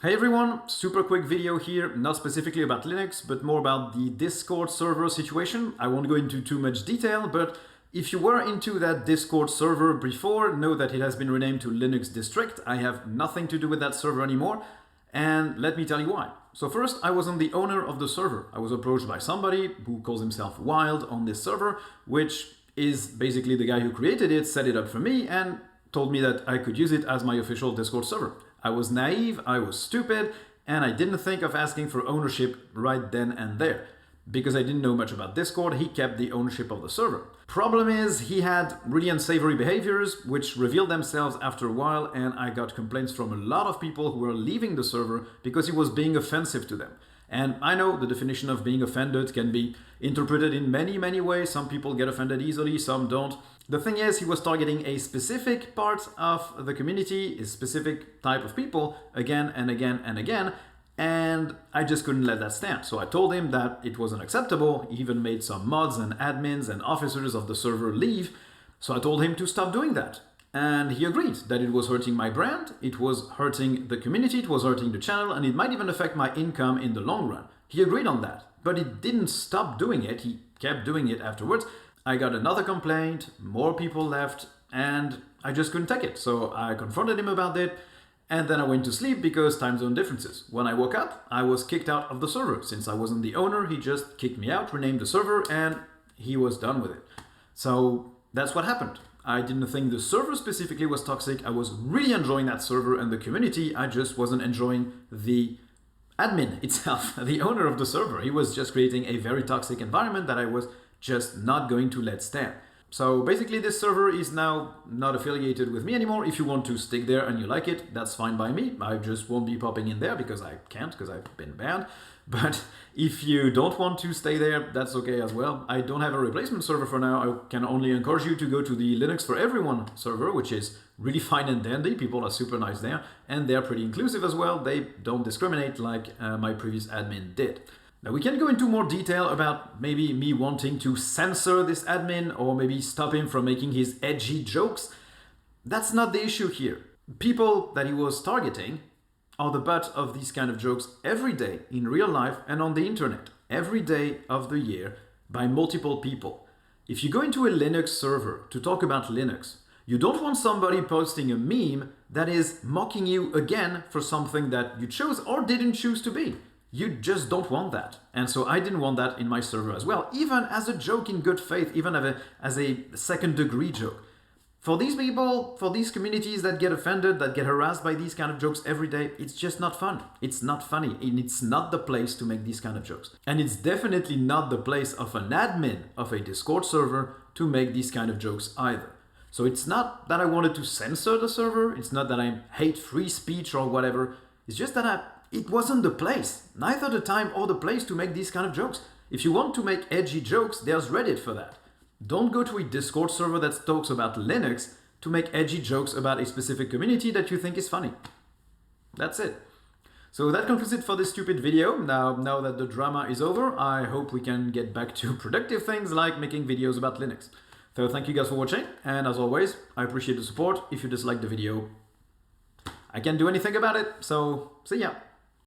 Hey everyone, super quick video here, not specifically about Linux, but more about the Discord server situation. I won't go into too much detail, but if you were into that Discord server before, know that it has been renamed to Linux District. I have nothing to do with that server anymore, and let me tell you why. So first, I wasn't the owner of the server. I was approached by somebody who calls himself Wild on this server, which is basically the guy who created it, set it up for me, and told me that I could use it as my official Discord server. I was naive, I was stupid, and I didn't think of asking for ownership right then and there. Because I didn't know much about Discord, he kept the ownership of the server. Problem is, he had really unsavory behaviors, which revealed themselves after a while, and I got complaints from a lot of people who were leaving the server because he was being offensive to them. And I know the definition of being offended can be interpreted in many ways. Some people get offended easily, some don't. The thing is, he was targeting a specific part of the community, a specific type of people, again and again and again, and I just couldn't let that stand. So I told him that it wasn't acceptable. He even made some mods and admins and officers of the server leave. So I told him to stop doing that. And he agreed that it was hurting my brand, it was hurting the community, it was hurting the channel, and it might even affect my income in the long run. He agreed on that, but he didn't stop doing it, he kept doing it afterwards. I got another complaint, more people left, and I just couldn't take it. So I confronted him about it, and then I went to sleep because time zone differences. When I woke up, I was kicked out of the server. Since I wasn't the owner, he just kicked me out, renamed the server, and he was done with it. So that's what happened. I didn't think the server specifically was toxic. I was really enjoying that server and the community. I just wasn't enjoying the admin itself, the owner of the server. He was just creating a very toxic environment that I was just not going to let stand. So basically this server is now not affiliated with me anymore. If you want to stick there and you like it, that's fine by me. I just won't be popping in there because I can't, because I've been banned. But if you don't want to stay there, that's okay as well. I don't have a replacement server for now. I can only encourage you to go to the Linux for Everyone server, which is really fine and dandy. People are super nice there, and they're pretty inclusive as well. They don't discriminate like my previous admin did. Now we can go into more detail about maybe me wanting to censor this admin or maybe stop him from making his edgy jokes. That's not the issue here. People that he was targeting are the butt of these kind of jokes every day in real life and on the internet, every day of the year by multiple people. If you go into a Linux server to talk about Linux, you don't want somebody posting a meme that is mocking you again for something that you chose or didn't choose to be. You just don't want that. And so I didn't want that in my server as well, even as a joke in good faith, even as a second degree joke. For these people, for these communities that get offended, that get harassed by these kind of jokes every day, it's just not fun. It's not funny, and it's not the place to make these kind of jokes. And it's definitely not the place of an admin of a Discord server to make these kind of jokes either. So it's not that I wanted to censor the server, it's not that I hate free speech or whatever, it's just that it wasn't the place, neither the time or the place to make these kind of jokes. If you want to make edgy jokes, there's Reddit for that. Don't go to a Discord server that talks about Linux to make edgy jokes about a specific community that you think is funny. That's it. So that concludes it for this stupid video. Now that the drama is over, I hope we can get back to productive things like making videos about Linux. So thank you guys for watching, and as always, I appreciate the support. If you dislike the video, I can't do anything about it, so see ya!